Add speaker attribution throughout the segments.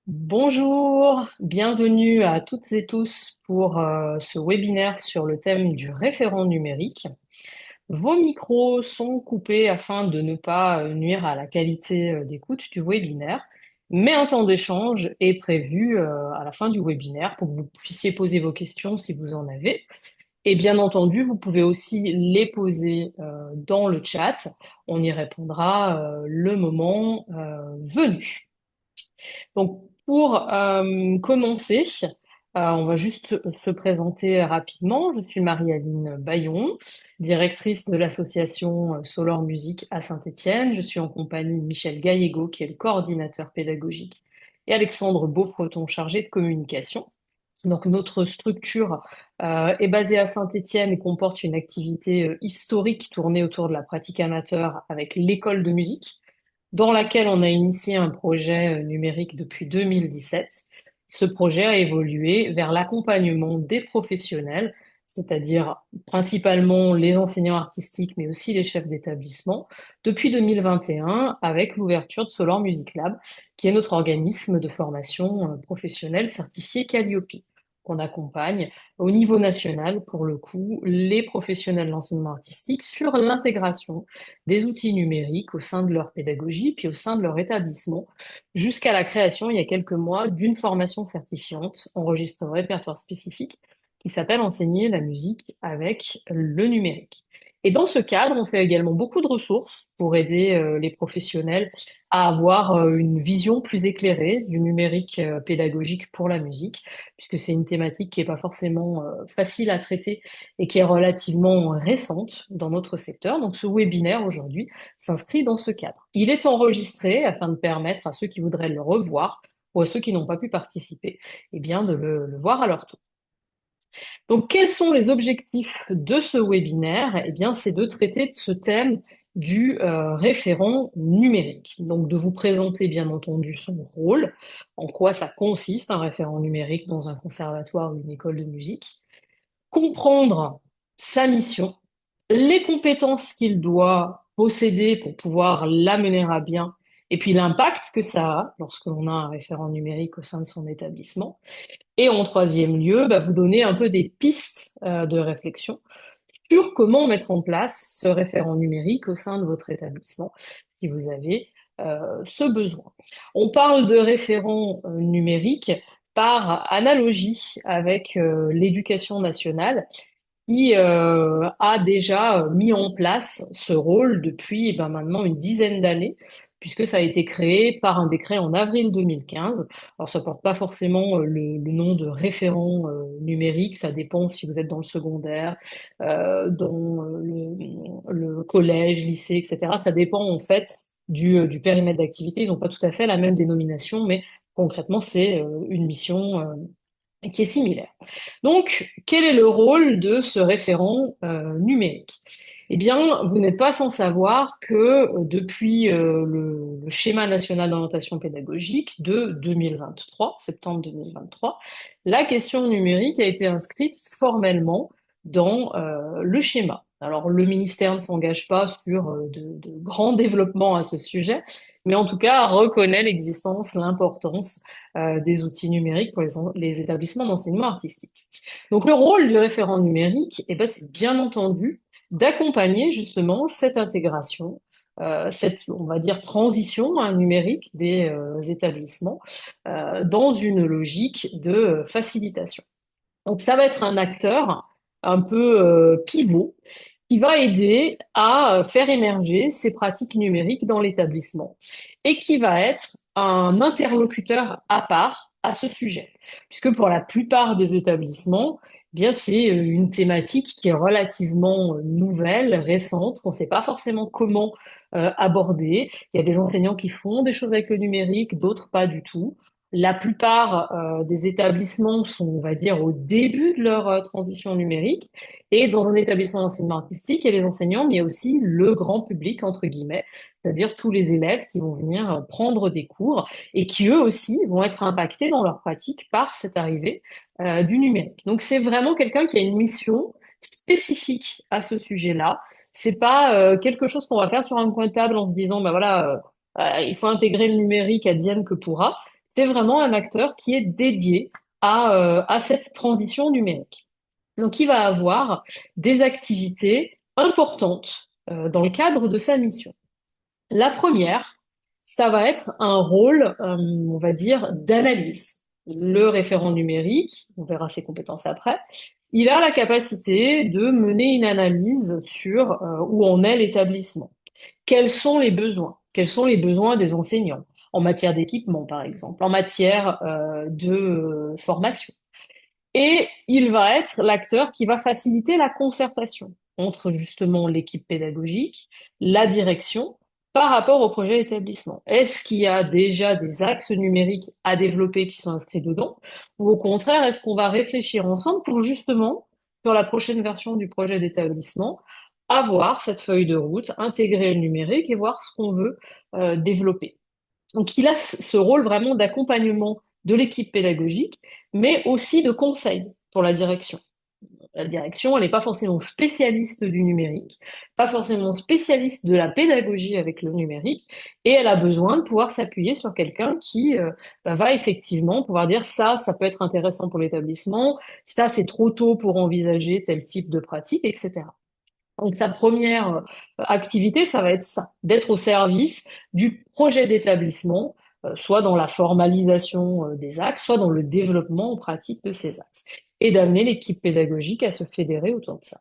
Speaker 1: Bonjour, bienvenue à toutes et tous pour ce webinaire sur le thème du référent numérique. Vos micros sont coupés afin de ne pas nuire à la qualité d'écoute du webinaire, mais un temps d'échange est prévu à la fin du webinaire pour que vous puissiez poser vos questions si vous en avez. Et bien entendu, vous pouvez aussi les poser dans le chat. On y répondra le moment venu. Donc, pour commencer, on va juste se présenter rapidement. Je suis Marie-Aline Bayon, directrice de l'association Solor Musique à Saint-Étienne. Je suis en compagnie de Michel Gallego, qui est le coordinateur pédagogique, et Alexandre Beaufreton, chargé de communication. Donc, notre structure est basée à Saint-Étienne et comporte une activité historique tournée autour de la pratique amateur avec l'école de musique dans laquelle on a initié un projet numérique depuis 2017. Ce projet a évolué vers l'accompagnement des professionnels, c'est-à-dire principalement les enseignants artistiques, mais aussi les chefs d'établissement, depuis 2021 avec l'ouverture de Solar Music Lab, qui est notre organisme de formation professionnelle certifié Calliope, qu'on accompagne au niveau national, pour le coup, les professionnels de l'enseignement artistique sur l'intégration des outils numériques au sein de leur pédagogie, puis au sein de leur établissement, jusqu'à la création, il y a quelques mois, d'une formation certifiante enregistrée au répertoire spécifique qui s'appelle Enseigner la musique avec le numérique. Et dans ce cadre, on fait également beaucoup de ressources pour aider les professionnels à avoir une vision plus éclairée du numérique pédagogique pour la musique, puisque c'est une thématique qui n'est pas forcément facile à traiter et qui est relativement récente dans notre secteur. Donc ce webinaire aujourd'hui s'inscrit dans ce cadre. Il est enregistré afin de permettre à ceux qui voudraient le revoir ou à ceux qui n'ont pas pu participer, eh bien de le voir à leur tour. Donc, quels sont les objectifs de ce webinaire? Eh bien, c'est de traiter de ce thème du référent numérique. Donc, de vous présenter, bien entendu, son rôle, en quoi ça consiste, un référent numérique dans un conservatoire ou une école de musique, comprendre sa mission, les compétences qu'il doit posséder pour pouvoir la mener à bien, et puis l'impact que ça a lorsque l'on a un référent numérique au sein de son établissement. Et en troisième lieu, vous donner un peu des pistes de réflexion sur comment mettre en place ce référent numérique au sein de votre établissement, si vous avez ce besoin. On parle de référent numérique par analogie avec l'éducation nationale qui a déjà mis en place ce rôle depuis maintenant une dizaine d'années, puisque ça a été créé par un décret en avril 2015. Alors ça porte pas forcément le nom de référent numérique, ça dépend si vous êtes dans le secondaire, dans le collège, lycée, etc. Ça dépend en fait du périmètre d'activité. Ils n'ont pas tout à fait la même dénomination, mais concrètement c'est une mission qui est similaire. Donc, quel est le rôle de ce référent numérique? Eh bien, vous n'êtes pas sans savoir que depuis le schéma national d'orientation pédagogique de 2023, septembre 2023, la question numérique a été inscrite formellement dans le schéma. Alors, le ministère ne s'engage pas sur de grands développements à ce sujet, mais en tout cas reconnaît l'existence, l'importance des outils numériques pour les établissements d'enseignement artistique. Donc le rôle du référent numérique, eh ben, c'est bien entendu d'accompagner justement cette intégration, cette, on va dire, transition numérique des établissements dans une logique de facilitation. Donc ça va être un acteur un peu pivot qui va aider à faire émerger ces pratiques numériques dans l'établissement et qui va être un interlocuteur à part à ce sujet. Puisque pour la plupart des établissements, eh bien c'est une thématique qui est relativement nouvelle, récente, qu'on ne sait pas forcément comment aborder. Il y a des enseignants qui font des choses avec le numérique, d'autres pas du tout. La plupart des établissements sont, on va dire, au début de leur transition numérique. Et dans un établissement d'enseignement artistique, il y a les enseignants, mais il y a aussi le grand public, entre guillemets, c'est-à-dire tous les élèves qui vont venir prendre des cours et qui, eux aussi, vont être impactés dans leur pratique par cette arrivée du numérique. Donc, c'est vraiment quelqu'un qui a une mission spécifique à ce sujet-là. C'est pas quelque chose qu'on va faire sur un coin de table en se disant, ben voilà, il faut intégrer le numérique, advienne que pourra. c'est vraiment un acteur qui est dédié à cette transition numérique. Donc, il va avoir des activités importantes dans le cadre de sa mission. La première, ça va être un rôle, on va dire, d'analyse. Le référent numérique, on verra ses compétences après, il a la capacité de mener une analyse sur où en est l'établissement. Quels sont les besoins? Quels sont les besoins des enseignants en matière d'équipement, par exemple, en matière de formation? Et il va être l'acteur qui va faciliter la concertation entre justement l'équipe pédagogique, la direction, par rapport au projet d'établissement. Est-ce qu'il y a déjà des axes numériques à développer qui sont inscrits dedans? Ou au contraire, est-ce qu'on va réfléchir ensemble pour justement, sur la prochaine version du projet d'établissement, avoir cette feuille de route, intégrer le numérique et voir ce qu'on veut développer? Donc, il a ce rôle vraiment d'accompagnement de l'équipe pédagogique, mais aussi de conseil pour la direction. La direction, elle n'est pas forcément spécialiste du numérique, pas forcément spécialiste de la pédagogie avec le numérique, et elle a besoin de pouvoir s'appuyer sur quelqu'un qui va effectivement pouvoir dire ça peut être intéressant pour l'établissement, ça c'est trop tôt pour envisager tel type de pratique, etc. Donc sa première activité, ça va être ça, d'être au service du projet d'établissement, soit dans la formalisation des axes, soit dans le développement en pratique de ces axes, et d'amener l'équipe pédagogique à se fédérer autour de ça.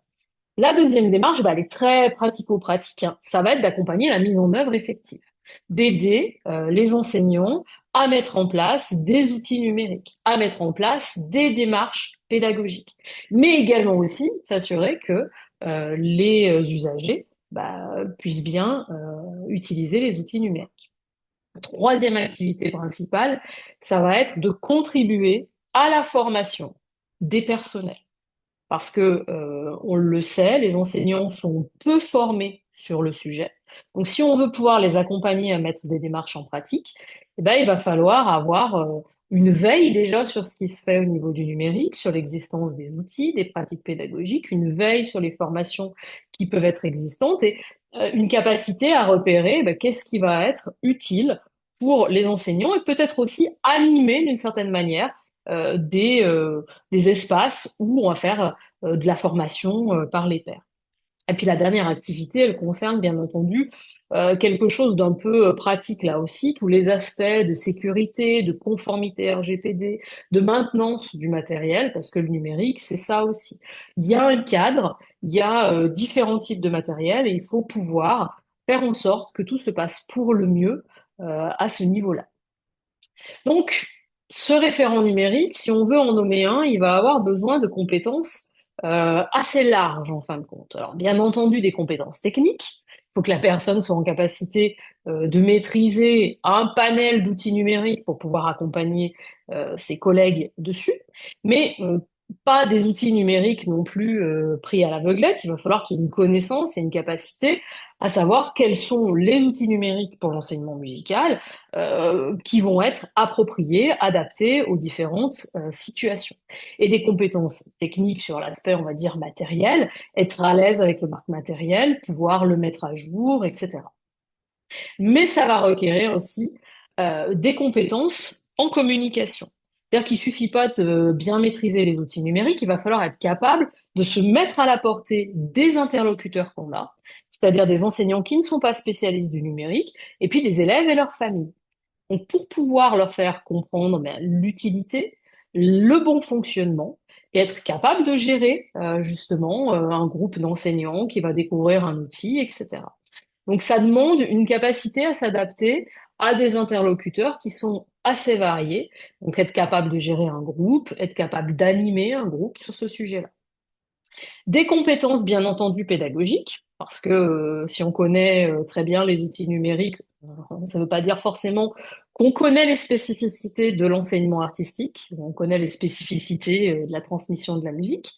Speaker 1: La deuxième démarche, bah, elle est très pratico-pratique, hein. Ça va être d'accompagner la mise en œuvre effective, d'aider les enseignants à mettre en place des outils numériques, à mettre en place des démarches pédagogiques, mais également aussi s'assurer que les usagers bah, puissent bien utiliser les outils numériques. La troisième activité principale, ça va être de contribuer à la formation des personnels. Parce que, on le sait, les enseignants sont peu formés sur le sujet. Donc, si on veut pouvoir les accompagner à mettre des démarches en pratique, eh ben, il va falloir avoir une veille déjà sur ce qui se fait au niveau du numérique, sur l'existence des outils, des pratiques pédagogiques, une veille sur les formations qui peuvent être existantes et une capacité à repérer ben, qu'est-ce qui va être utile pour les enseignants et peut-être aussi animer d'une certaine manière des espaces où on va faire de la formation par les pairs. Et puis la dernière activité, elle concerne bien entendu quelque chose d'un peu pratique là aussi, tous les aspects de sécurité, de conformité RGPD, de maintenance du matériel, parce que le numérique, c'est ça aussi. Il y a un cadre, il y a différents types de matériel et il faut pouvoir faire en sorte que tout se passe pour le mieux à ce niveau-là. Donc, ce référent numérique, si on veut en nommer un, il va avoir besoin de compétences assez larges en fin de compte. Alors, bien entendu, des compétences techniques. Il faut que la personne soit en capacité de maîtriser un panel d'outils numériques pour pouvoir accompagner ses collègues dessus, mais pas des outils numériques non plus pris à l'aveuglette. Il va falloir qu'il y ait une connaissance et une capacité à savoir quels sont les outils numériques pour l'enseignement musical, qui vont être appropriés, adaptés aux différentes situations. Et des compétences techniques sur l'aspect, on va dire, matériel, être à l'aise avec le matériel, pouvoir le mettre à jour, etc. Mais ça va requérir aussi des compétences en communication. C'est-à-dire qu'il suffit pas de bien maîtriser les outils numériques, il va falloir être capable de se mettre à la portée des interlocuteurs qu'on a, c'est-à-dire des enseignants qui ne sont pas spécialistes du numérique, et puis des élèves et leurs familles. Donc, pour pouvoir leur faire comprendre l'utilité, le bon fonctionnement, et être capable de gérer justement un groupe d'enseignants qui va découvrir un outil, etc. Donc, ça demande une capacité à s'adapter à des interlocuteurs qui sont assez variés. Donc, être capable de gérer un groupe, être capable d'animer un groupe sur ce sujet-là. Des compétences, bien entendu, pédagogiques, parce que si on connaît très bien les outils numériques, ça ne veut pas dire forcément qu'on connaît les spécificités de l'enseignement artistique, on connaît les spécificités de la transmission de la musique.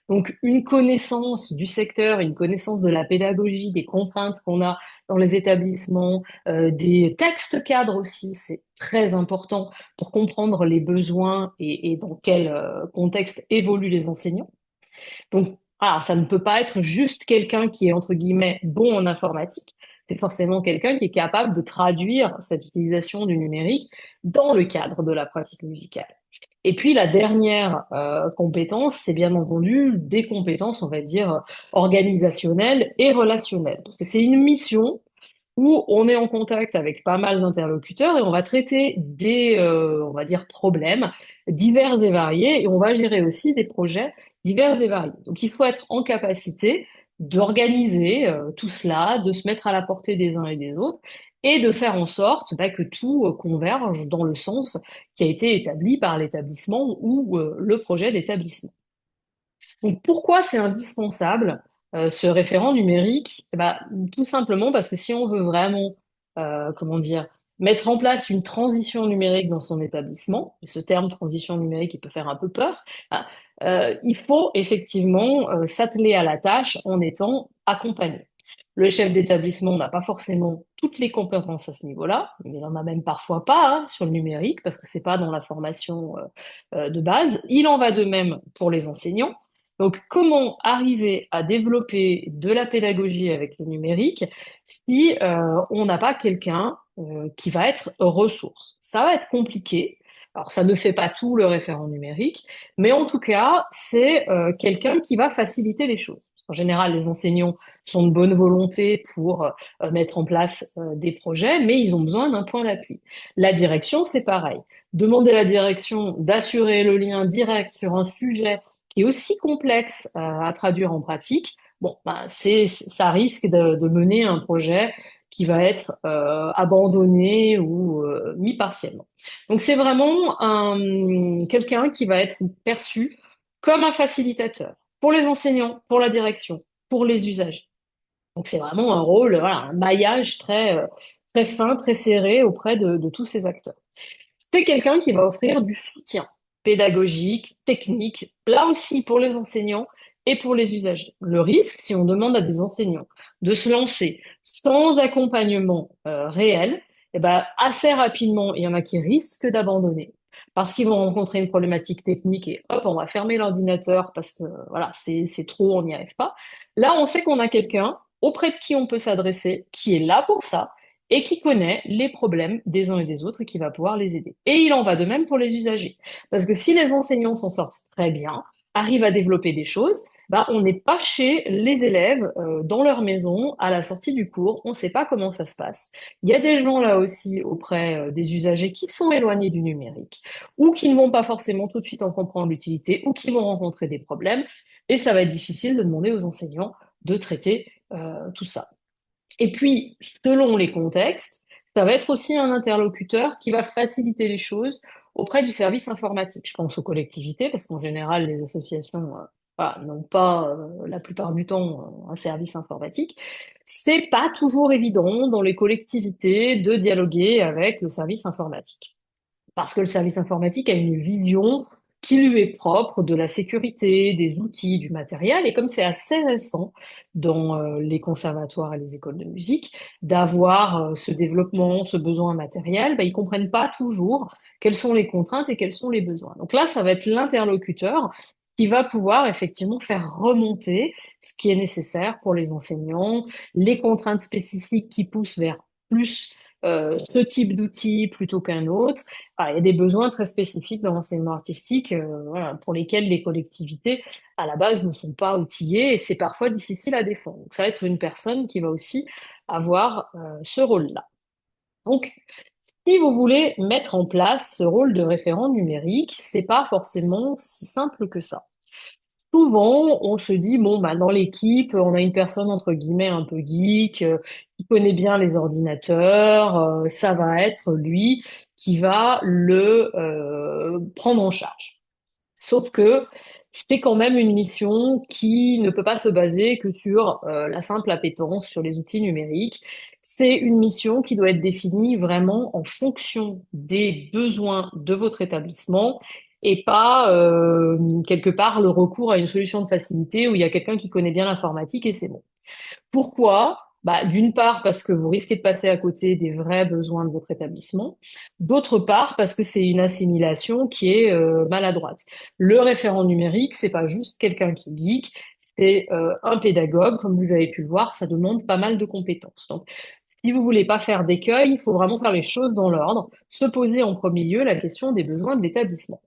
Speaker 1: Donc, une connaissance du secteur, une connaissance de la pédagogie, des contraintes qu'on a dans les établissements, des textes cadres aussi, c'est très important pour comprendre les besoins et dans quel contexte évoluent les enseignants. Donc, ça ne peut pas être juste quelqu'un qui est, entre guillemets, bon en informatique. c'est forcément quelqu'un qui est capable de traduire cette utilisation du numérique dans le cadre de la pratique musicale. Et puis la dernière compétence, c'est bien entendu des compétences, on va dire, organisationnelles et relationnelles. Parce que c'est une mission où on est en contact avec pas mal d'interlocuteurs et on va traiter des, on va dire, problèmes divers et variés et on va gérer aussi des projets divers et variés. Donc il faut être en capacité d'organiser tout cela, de se mettre à la portée des uns et des autres et de faire en sorte que tout converge dans le sens qui a été établi par l'établissement ou le projet d'établissement. Donc pourquoi c'est indispensable ce référent numérique? Tout simplement parce que si on veut vraiment, comment dire, mettre en place une transition numérique dans son établissement, et ce terme transition numérique, il peut faire un peu peur, hein, il faut effectivement s'atteler à la tâche en étant accompagné. Le chef d'établissement n'a pas forcément toutes les compétences à ce niveau-là, mais il en a même parfois pas sur le numérique parce que c'est pas dans la formation de base. Il en va de même pour les enseignants. Donc, comment arriver à développer de la pédagogie avec le numérique si on n'a pas quelqu'un qui va être ressource? Ça va être compliqué. Alors, ça ne fait pas tout le référent numérique, mais en tout cas, c'est quelqu'un qui va faciliter les choses. En général, les enseignants sont de bonne volonté pour mettre en place des projets, mais ils ont besoin d'un point d'appui. La direction, c'est pareil. Demander à la direction d'assurer le lien direct sur un sujet qui est aussi complexe à traduire en pratique, bon, ça risque de mener un projet qui va être abandonné ou mis partiellement. Donc c'est vraiment quelqu'un qui va être perçu comme un facilitateur pour les enseignants, pour la direction, pour les usagers. Donc c'est vraiment un rôle, voilà, un maillage très fin, très serré auprès de tous ces acteurs. C'est quelqu'un qui va offrir du soutien pédagogique, technique, là aussi pour les enseignants et pour les usagers. Le risque, si on demande à des enseignants de se lancer sans accompagnement réel, assez rapidement, il y en a qui risquent d'abandonner parce qu'ils vont rencontrer une problématique technique et hop, on va fermer l'ordinateur parce que voilà, c'est trop, on n'y arrive pas. Là, on sait qu'on a quelqu'un auprès de qui on peut s'adresser, qui est là pour ça et qui connaît les problèmes des uns et des autres et qui va pouvoir les aider. Et il en va de même pour les usagers. Parce que si les enseignants s'en sortent très bien, arrivent à développer des choses, on n'est pas chez les élèves dans leur maison à la sortie du cours, on ne sait pas comment ça se passe. Il y a des gens là aussi auprès des usagers qui sont éloignés du numérique ou qui ne vont pas forcément tout de suite en comprendre l'utilité ou qui vont rencontrer des problèmes et ça va être difficile de demander aux enseignants de traiter tout ça. Et puis, selon les contextes, ça va être aussi un interlocuteur qui va faciliter les choses auprès du service informatique. Je pense aux collectivités, parce qu'en général, les associations voilà, n'ont pas, la plupart du temps, un service informatique. C'est pas toujours évident dans les collectivités de dialoguer avec le service informatique parce que le service informatique a une vision qui lui est propre de la sécurité, des outils, du matériel. Et comme c'est assez récent dans les conservatoires et les écoles de musique d'avoir ce développement, ce besoin matériel, ils comprennent pas toujours quelles sont les contraintes et quels sont les besoins. Donc là, ça va être l'interlocuteur qui va pouvoir effectivement faire remonter ce qui est nécessaire pour les enseignants, les contraintes spécifiques qui poussent vers plus ce type d'outil plutôt qu'un autre. Il y a des besoins très spécifiques dans l'enseignement artistique voilà, pour lesquels les collectivités, à la base, ne sont pas outillées et c'est parfois difficile à défendre. Donc, ça va être une personne qui va aussi avoir ce rôle-là. Donc, si vous voulez mettre en place ce rôle de référent numérique, c'est pas forcément si simple que ça. Souvent, on se dit, bon, dans l'équipe, on a une personne, entre guillemets, un peu geek, qui connaît bien les ordinateurs, ça va être lui qui va le prendre en charge. Sauf que c'est quand même une mission qui ne peut pas se baser que sur la simple appétence sur les outils numériques. C'est une mission qui doit être définie vraiment en fonction des besoins de votre établissement et pas quelque part le recours à une solution de facilité où il y a quelqu'un qui connaît bien l'informatique et c'est bon. Pourquoi? D'une part, parce que vous risquez de passer à côté des vrais besoins de votre établissement. D'autre part, parce que c'est une assimilation qui est maladroite. Le référent numérique, c'est pas juste quelqu'un qui geek, c'est un pédagogue, comme vous avez pu le voir, ça demande pas mal de compétences. Donc, Si vous voulez pas faire d'écueil, il faut vraiment faire les choses dans l'ordre, se poser en premier lieu la question des besoins de l'établissement.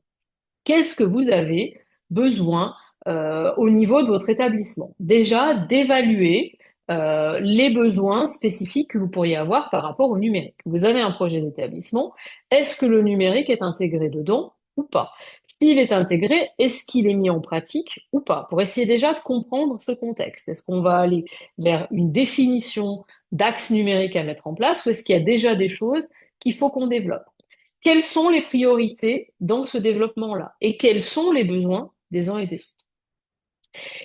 Speaker 1: Qu'est-ce que vous avez besoin au niveau de votre établissement? Déjà, d'évaluer les besoins spécifiques que vous pourriez avoir par rapport au numérique. Vous avez un projet d'établissement, est-ce que le numérique est intégré dedans ou pas? S'il est intégré, est-ce qu'il est mis en pratique ou pas? Pour essayer déjà de comprendre ce contexte. Est-ce qu'on va aller vers une définition d'axes numériques à mettre en place ou est-ce qu'il y a déjà des choses qu'il faut qu'on développe? Quelles sont les priorités dans ce développement-là et quels sont les besoins des uns et des autres.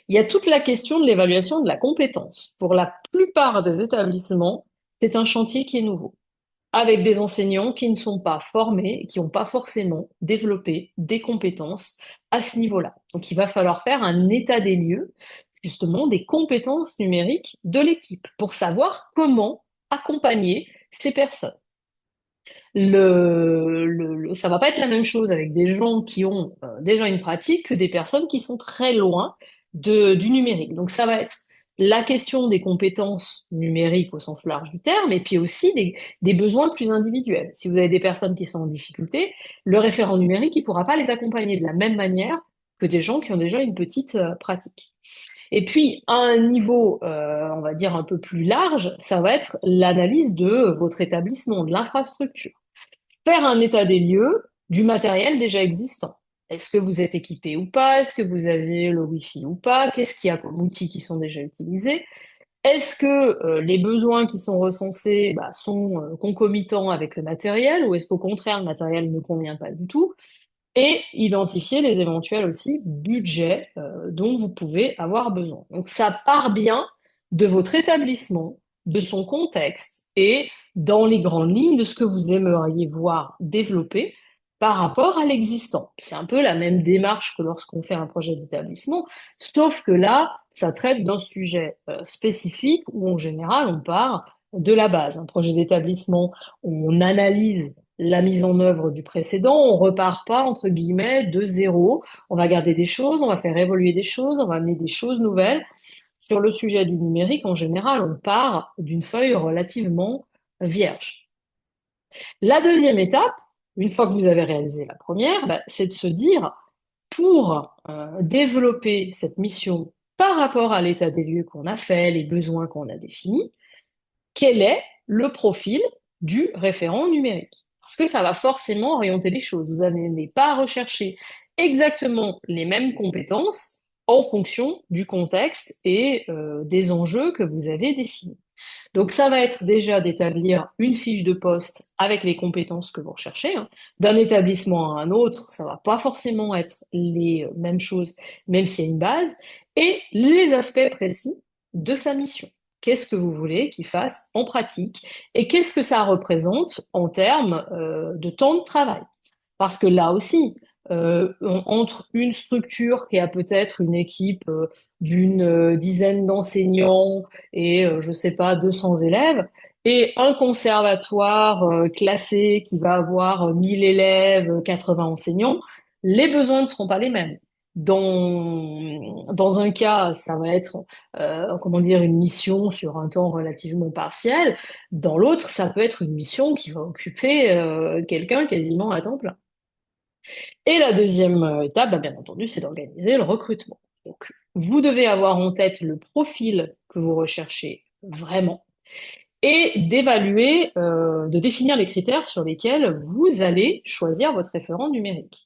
Speaker 1: Il y a toute la question de l'évaluation de la compétence. Pour la plupart des établissements, c'est un chantier qui est nouveau, avec des enseignants qui ne sont pas formés, qui n'ont pas forcément développé des compétences à ce niveau-là. Donc il va falloir faire un état des lieux, justement, des compétences numériques de l'équipe pour savoir comment accompagner ces personnes. Ça va pas être la même chose avec des gens qui ont déjà une pratique que des personnes qui sont très loin du numérique. Donc ça va être la question des compétences numériques au sens large du terme, et puis aussi des besoins plus individuels. Si vous avez des personnes qui sont en difficulté, le référent numérique, il pourra pas les accompagner de la même manière que des gens qui ont déjà une petite pratique. Et puis, à un niveau, on va dire un peu plus large, ça va être l'analyse de votre établissement, de l'infrastructure, faire un état des lieux du matériel déjà existant. Est-ce que vous êtes équipé ou pas? Est-ce que vous avez le Wi-Fi ou pas? Qu'est-ce qu'il y a comme outils qui sont déjà utilisés? Est-ce que les besoins qui sont recensés sont concomitants avec le matériel ou est-ce qu'au contraire le matériel ne convient pas du tout? Et identifier les éventuels aussi budgets dont vous pouvez avoir besoin. Donc ça part bien de votre établissement, de son contexte et dans les grandes lignes de ce que vous aimeriez voir développer par rapport à l'existant. C'est un peu la même démarche que lorsqu'on fait un projet d'établissement, sauf que là, ça traite d'un sujet spécifique où en général on part de la base. Un projet d'établissement, on analyse la mise en œuvre du précédent, on repart pas, entre guillemets, de zéro. On va garder des choses, on va faire évoluer des choses, on va amener des choses nouvelles. Sur le sujet du numérique, en général, on part d'une feuille relativement vierge. La deuxième étape, une fois que vous avez réalisé la première, c'est de se dire, pour développer cette mission par rapport à l'état des lieux qu'on a fait, les besoins qu'on a définis, quel est le profil du référent numérique. Parce que ça va forcément orienter les choses. Vous n'allez pas rechercher exactement les mêmes compétences en fonction du contexte et des enjeux que vous avez définis. Donc ça va être déjà d'établir une fiche de poste avec les compétences que vous recherchez, hein. D'un établissement à un autre, ça va pas forcément être les mêmes choses, même s'il y a une base, et les aspects précis de sa mission. Qu'est-ce que vous voulez qu'il fasse en pratique et qu'est-ce que ça représente en termes de temps de travail. Parce que là aussi, entre une structure qui a peut-être une équipe d'une dizaine d'enseignants et je sais pas 200 élèves et un conservatoire classé qui va avoir 1000 élèves, 80 enseignants, les besoins ne seront pas les mêmes. Dans un cas, ça va être comment dire une mission sur un temps relativement partiel. Dans l'autre, ça peut être une mission qui va occuper quelqu'un quasiment à temps plein. Et la deuxième étape, bien entendu, c'est d'organiser le recrutement. Donc, vous devez avoir en tête le profil que vous recherchez vraiment et d'évaluer, de définir les critères sur lesquels vous allez choisir votre référent numérique.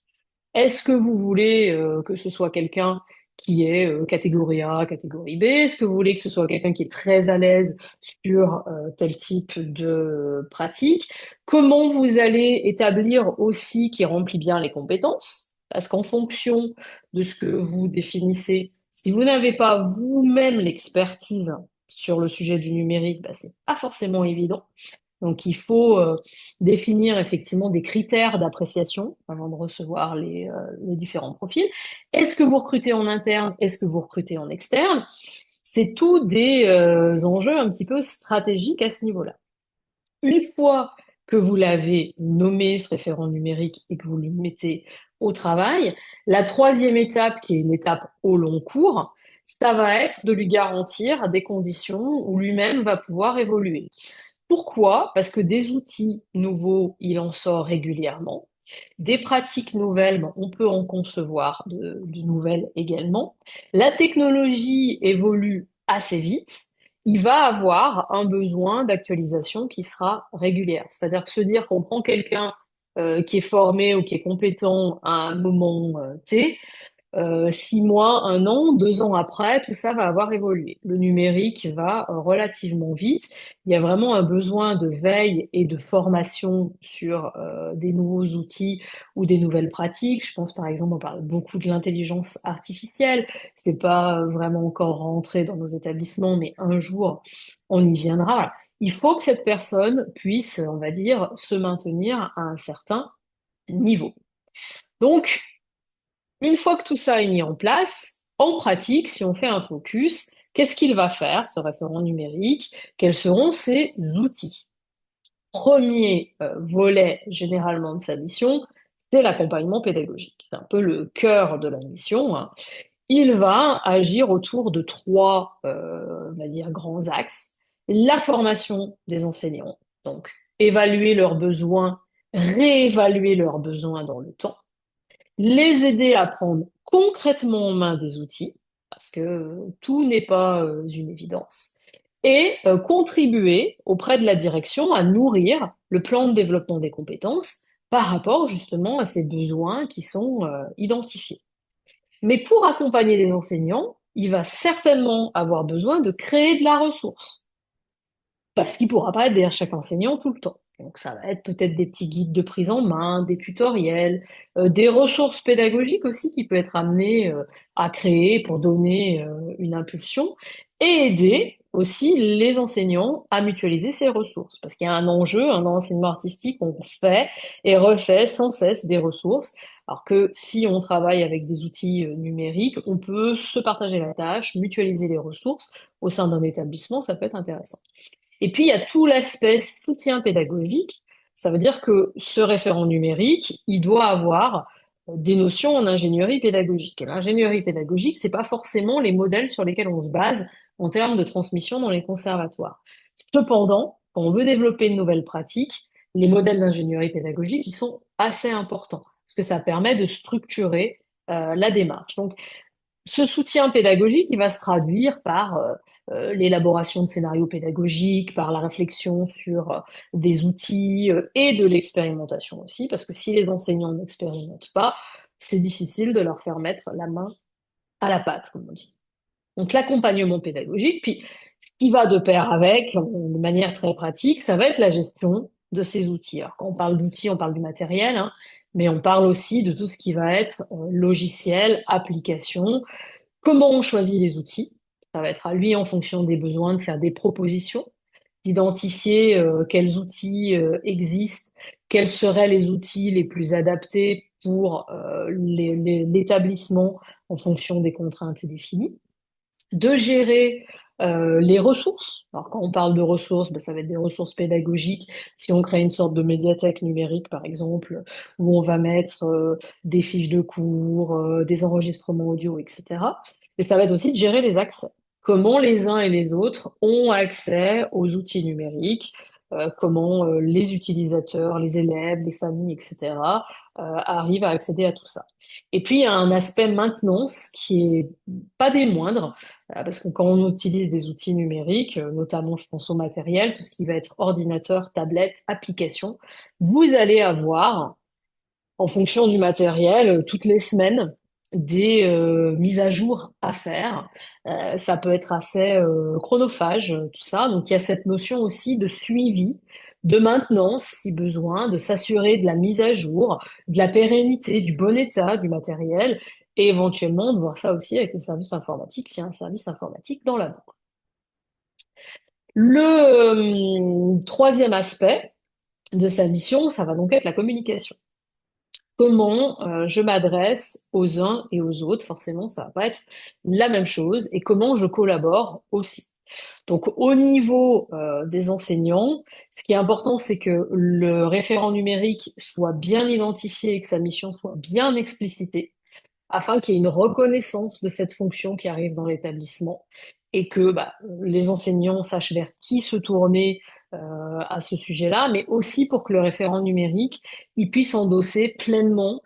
Speaker 1: Est-ce que vous voulez que ce soit quelqu'un qui est catégorie A, catégorie B? Est-ce que vous voulez que ce soit quelqu'un qui est très à l'aise sur tel type de pratique? Comment vous allez établir aussi qu'il remplit bien les compétences? Parce qu'en fonction de ce que vous définissez, si vous n'avez pas vous-même l'expertise sur le sujet du numérique, c'est pas forcément évident. Donc, il faut définir effectivement des critères d'appréciation avant de recevoir les différents profils. Est-ce que vous recrutez en interne? Est-ce que vous recrutez en externe? C'est tout des enjeux un petit peu stratégiques à ce niveau-là. Une fois que vous l'avez nommé, ce référent numérique, et que vous le mettez au travail, la troisième étape, qui est une étape au long cours, ça va être de lui garantir des conditions où lui-même va pouvoir évoluer. Pourquoi? Parce que des outils nouveaux, il en sort régulièrement. Des pratiques nouvelles, bon, on peut en concevoir de nouvelles également. La technologie évolue assez vite. Il va avoir un besoin d'actualisation qui sera régulière. C'est-à-dire que se dire qu'on prend quelqu'un qui est formé ou qui est compétent à un moment T, 6 mois, 1 an, 2 ans après, tout ça va avoir évolué. Le numérique va relativement vite. Il y a vraiment un besoin de veille et de formation sur des nouveaux outils ou des nouvelles pratiques. Je pense par exemple, on parle beaucoup de l'intelligence artificielle. C'est pas vraiment encore rentré dans nos établissements, mais un jour, on y viendra. Voilà. Il faut que cette personne puisse, on va dire, se maintenir à un certain niveau. Donc, une fois que tout ça est mis en place, en pratique, si on fait un focus, qu'est-ce qu'il va faire, ce référent numérique? Quels seront ses outils? Premier volet généralement de sa mission, c'est l'accompagnement pédagogique. C'est un peu le cœur de la mission, hein. Il va agir autour de trois, on va dire, grands axes. La formation des enseignants, donc évaluer leurs besoins, réévaluer leurs besoins dans le temps, les aider à prendre concrètement en main des outils, parce que tout n'est pas une évidence, et contribuer auprès de la direction à nourrir le plan de développement des compétences par rapport justement à ces besoins qui sont identifiés. Mais pour accompagner les enseignants, il va certainement avoir besoin de créer de la ressource parce qu'il pourra pas être derrière chaque enseignant tout le temps. Donc ça va être peut-être des petits guides de prise en main, des tutoriels, des ressources pédagogiques aussi qui peut être amené à créer pour donner une impulsion et aider aussi les enseignants à mutualiser ces ressources. Parce qu'il y a un enjeu, hein, dans l'enseignement artistique, on fait et refait sans cesse des ressources. Alors que si on travaille avec des outils numériques, on peut se partager la tâche, mutualiser les ressources au sein d'un établissement, ça peut être intéressant. Et puis, il y a tout l'aspect soutien pédagogique. Ça veut dire que ce référent numérique, il doit avoir des notions en ingénierie pédagogique. Et l'ingénierie pédagogique, c'est pas forcément les modèles sur lesquels on se base en termes de transmission dans les conservatoires. Cependant, quand on veut développer une nouvelle pratique, les modèles d'ingénierie pédagogique, ils sont assez importants parce que ça permet de structurer la démarche. Donc, ce soutien pédagogique, il va se traduire par l'élaboration de scénarios pédagogiques, par la réflexion sur des outils et de l'expérimentation aussi, parce que si les enseignants n'expérimentent pas, c'est difficile de leur faire mettre la main à la pâte, comme on dit. Donc l'accompagnement pédagogique, puis ce qui va de pair avec, de manière très pratique, ça va être la gestion de ces outils. Alors quand on parle d'outils, on parle du matériel, hein, mais on parle aussi de tout ce qui va être logiciel, application. Comment on choisit les outils? Ça va être à lui, en fonction des besoins, de faire des propositions, d'identifier quels outils existent, quels seraient les outils les plus adaptés pour l'établissement en fonction des contraintes définies, de gérer les ressources. Alors quand on parle de ressources, ben, ça va être des ressources pédagogiques. Si on crée une sorte de médiathèque numérique, par exemple, où on va mettre des fiches de cours, des enregistrements audio, etc. Et ça va être aussi de gérer les accès. Comment les uns et les autres ont accès aux outils numériques, comment les utilisateurs, les élèves, les familles, etc., arrivent à accéder à tout ça. Et puis, il y a un aspect maintenance qui est pas des moindres, parce que quand on utilise des outils numériques, notamment je pense au matériel, tout ce qui va être ordinateur, tablette, application, vous allez avoir, en fonction du matériel, toutes les semaines, des mises à jour à faire. Ça peut être assez chronophage, tout ça. Donc il y a cette notion aussi de suivi, de maintenance si besoin, de s'assurer de la mise à jour, de la pérennité, du bon état du matériel, et éventuellement de voir ça aussi avec le service informatique, s'il y a un service informatique dans la boucle. Le troisième aspect de sa mission, ça va donc être la communication. Comment je m'adresse aux uns et aux autres, forcément, ça va pas être la même chose, et comment je collabore aussi. Donc, au niveau des enseignants, ce qui est important, c'est que le référent numérique soit bien identifié et que sa mission soit bien explicitée, afin qu'il y ait une reconnaissance de cette fonction qui arrive dans l'établissement et que bah, les enseignants sachent vers qui se tourner à ce sujet-là, mais aussi pour que le référent numérique il puisse endosser pleinement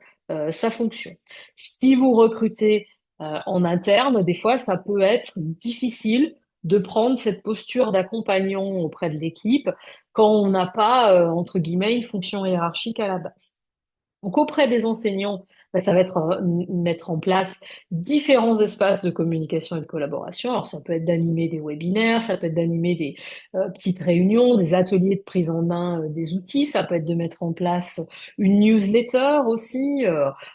Speaker 1: sa fonction. Si vous recrutez en interne, des fois, ça peut être difficile de prendre cette posture d'accompagnant auprès de l'équipe quand on n'a pas, entre guillemets, une fonction hiérarchique à la base. Donc, auprès des enseignants, bah, ça va être mettre en place différents espaces de communication et de collaboration. Alors, ça peut être d'animer des webinaires, ça peut être d'animer des petites réunions, des ateliers de prise en main des outils, ça peut être de mettre en place une newsletter aussi.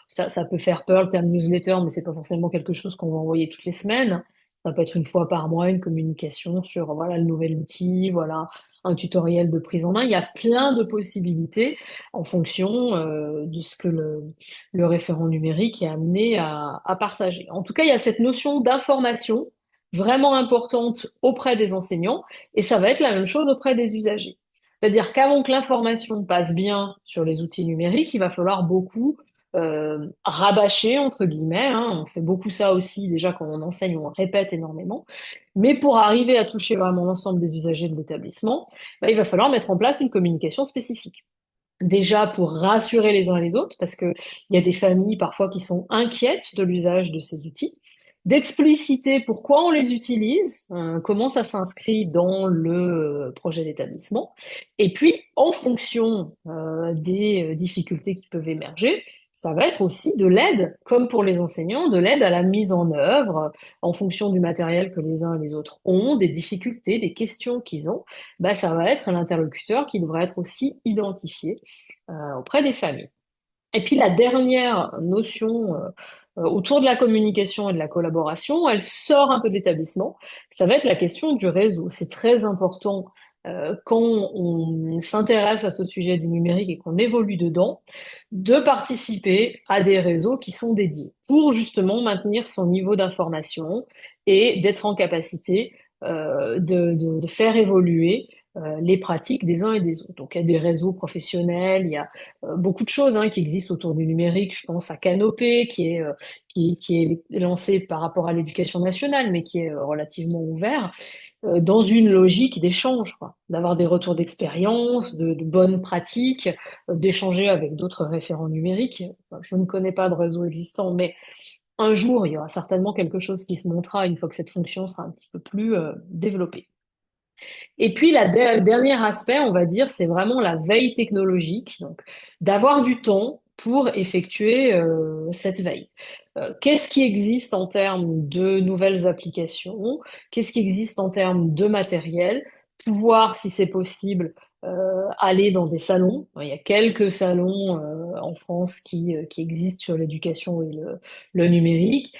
Speaker 1: Ça peut faire peur le terme newsletter, mais c'est pas forcément quelque chose qu'on va envoyer toutes les semaines. Ça peut être une fois par mois une communication sur voilà le nouvel outil, voilà un tutoriel de prise en main. Il y a plein de possibilités en fonction de ce que le référent numérique est amené à partager. En tout cas, il y a cette notion d'information vraiment importante auprès des enseignants et ça va être la même chose auprès des usagers. C'est-à-dire qu'avant que l'information passe bien sur les outils numériques, il va falloir beaucoup rabâcher, entre guillemets, hein. On fait beaucoup ça aussi déjà quand on enseigne, on répète énormément. Mais pour arriver à toucher vraiment l'ensemble des usagers de l'établissement, bah, il va falloir mettre en place une communication spécifique. Déjà pour rassurer les uns et les autres, parce que il y a des familles parfois qui sont inquiètes de l'usage de ces outils, d'expliciter pourquoi on les utilise, comment ça s'inscrit dans le projet d'établissement, et puis en fonction des difficultés qui peuvent émerger, ça va être aussi de l'aide, comme pour les enseignants, de l'aide à la mise en œuvre, en fonction du matériel que les uns et les autres ont, des difficultés, des questions qu'ils ont, bah, ça va être un interlocuteur qui devra être aussi identifié auprès des familles. Et puis la dernière notion autour de la communication et de la collaboration, elle sort un peu de l'établissement. Ça va être la question du réseau. C'est très important quand on s'intéresse à ce sujet du numérique et qu'on évolue dedans, de participer à des réseaux qui sont dédiés pour justement maintenir son niveau d'information et d'être en capacité de faire évoluer les pratiques des uns et des autres. Donc, il y a des réseaux professionnels, il y a beaucoup de choses qui existent autour du numérique. Je pense à Canopé, qui est lancé par rapport à l'éducation nationale, mais qui est relativement ouvert, dans une logique d'échange, quoi, d'avoir des retours d'expérience, de bonnes pratiques, d'échanger avec d'autres référents numériques. Enfin, je ne connais pas de réseau existant, mais un jour, il y aura certainement quelque chose qui se montera une fois que cette fonction sera un petit peu plus développée. Et puis, le dernier aspect, on va dire, c'est vraiment la veille technologique. Donc, d'avoir du temps pour effectuer cette veille. Qu'est-ce qui existe en termes de nouvelles applications? Qu'est-ce qui existe en termes de matériel? Pouvoir, si c'est possible, aller dans des salons. Il y a quelques salons en France qui existent sur l'éducation et le numérique.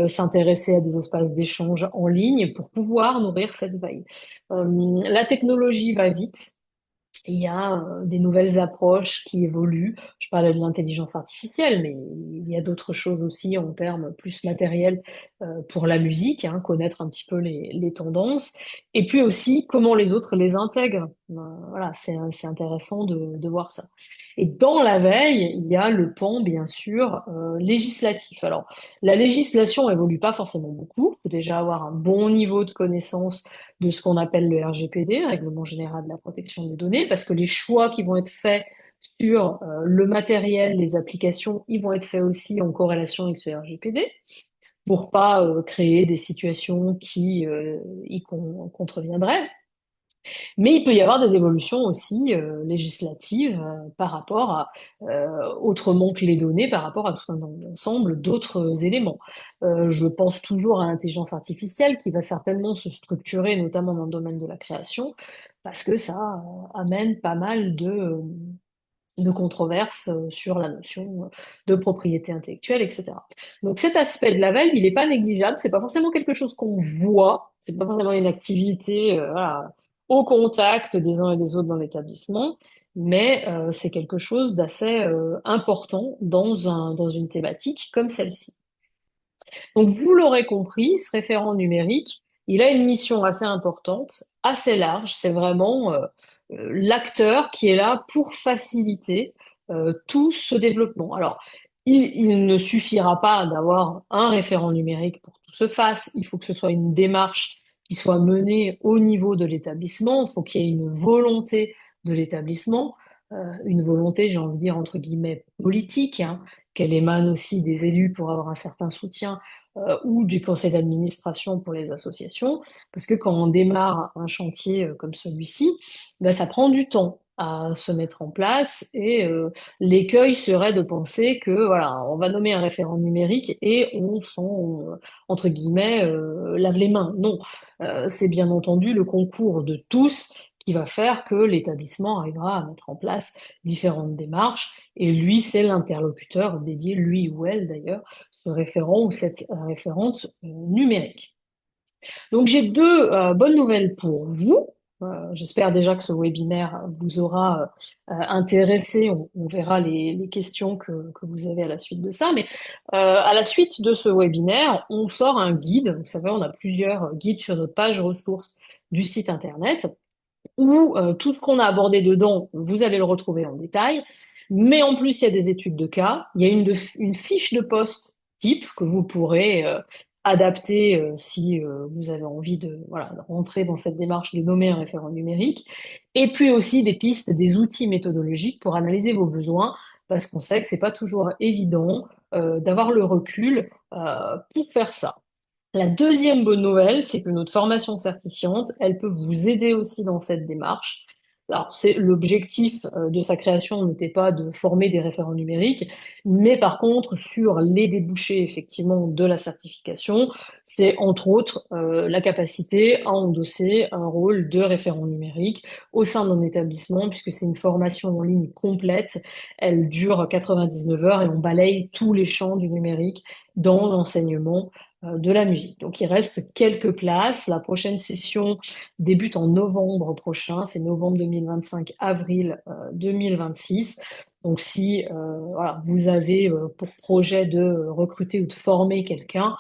Speaker 1: S'intéresser à des espaces d'échange en ligne pour pouvoir nourrir cette veille. La technologie va vite. Il y a des nouvelles approches qui évoluent. Je parlais de l'intelligence artificielle, mais il y a d'autres choses aussi en termes plus matériels pour la musique, connaître un petit peu les tendances. Et puis aussi comment les autres les intègrent. Voilà, c'est intéressant de voir ça. Et dans la veille, il y a le pan, bien sûr, législatif. Alors, la législation évolue pas forcément beaucoup. Il faut déjà avoir un bon niveau de connaissance de ce qu'on appelle le RGPD, Règlement général de la protection des données, parce que les choix qui vont être faits sur le matériel, les applications, ils vont être faits aussi en corrélation avec ce RGPD, pour pas créer des situations qui contreviendraient. Mais il peut y avoir des évolutions aussi législatives par rapport à, autrement que les données, par rapport à tout un ensemble d'autres éléments. Je pense toujours à l'intelligence artificielle qui va certainement se structurer, notamment dans le domaine de la création, parce que ça amène pas mal de controverses sur la notion de propriété intellectuelle, etc. Donc cet aspect de la veille, il n'est pas négligeable, c'est pas forcément quelque chose qu'on voit, c'est pas forcément une activité voilà, au contact des uns et des autres dans l'établissement, mais c'est quelque chose d'assez important dans une thématique comme celle-ci. Donc vous l'aurez compris, ce référent numérique, il a une mission assez importante, assez large, c'est vraiment l'acteur qui est là pour faciliter tout ce développement. Alors, il ne suffira pas d'avoir un référent numérique pour que tout se fasse, il faut que ce soit une démarche qui soit menée au niveau de l'établissement. Il faut qu'il y ait une volonté de l'établissement, une volonté, j'ai envie de dire, entre guillemets, politique, hein, qu'elle émane aussi des élus pour avoir un certain soutien, ou du conseil d'administration pour les associations. Parce que quand on démarre un chantier comme celui-ci, ben, ça prend du temps à se mettre en place et l'écueil serait de penser que voilà, on va nommer un référent numérique et on s'en entre guillemets lave les mains. Non, c'est bien entendu le concours de tous qui va faire que l'établissement arrivera à mettre en place différentes démarches et lui, c'est l'interlocuteur dédié, lui ou elle d'ailleurs, ce référent ou cette référente numérique. Donc j'ai deux bonnes nouvelles pour vous. J'espère déjà que ce webinaire vous aura intéressé. On verra les questions que vous avez à la suite de ça. Mais à la suite de ce webinaire, on sort un guide. Vous savez, on a plusieurs guides sur notre page ressources du site internet où tout ce qu'on a abordé dedans, vous allez le retrouver en détail. Mais en plus, il y a des études de cas. Il y a une fiche de poste type que vous pourrez adapter si vous avez envie de, voilà, de rentrer dans cette démarche de nommer un référent numérique. Et puis aussi des pistes, des outils méthodologiques pour analyser vos besoins, parce qu'on sait que c'est pas toujours évident d'avoir le recul pour faire ça. La deuxième bonne nouvelle, c'est que notre formation certifiante, elle peut vous aider aussi dans cette démarche. Alors, c'est l'objectif de sa création n'était pas de former des référents numériques, mais par contre, sur les débouchés effectivement de la certification, c'est entre autres la capacité à endosser un rôle de référent numérique au sein d'un établissement, puisque c'est une formation en ligne complète. Elle dure 99 heures et on balaye tous les champs du numérique dans l'enseignement de la musique. Donc il reste quelques places. La prochaine session débute en novembre prochain, c'est novembre 2025, avril 2026. Donc si voilà, vous avez pour projet de recruter ou de former quelqu'un,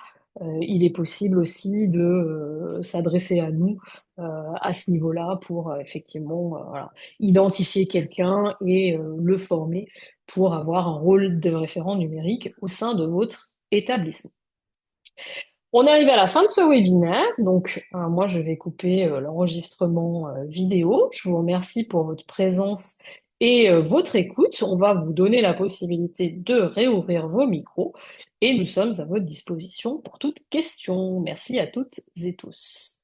Speaker 1: il est possible aussi de s'adresser à nous à ce niveau-là pour effectivement voilà, identifier quelqu'un et le former pour avoir un rôle de référent numérique au sein de votre établissement. On est arrivé à la fin de ce webinaire, donc moi je vais couper l'enregistrement vidéo. Je vous remercie pour votre présence et votre écoute. On va vous donner la possibilité de réouvrir vos micros et nous sommes à votre disposition pour toute question. Merci à toutes et tous.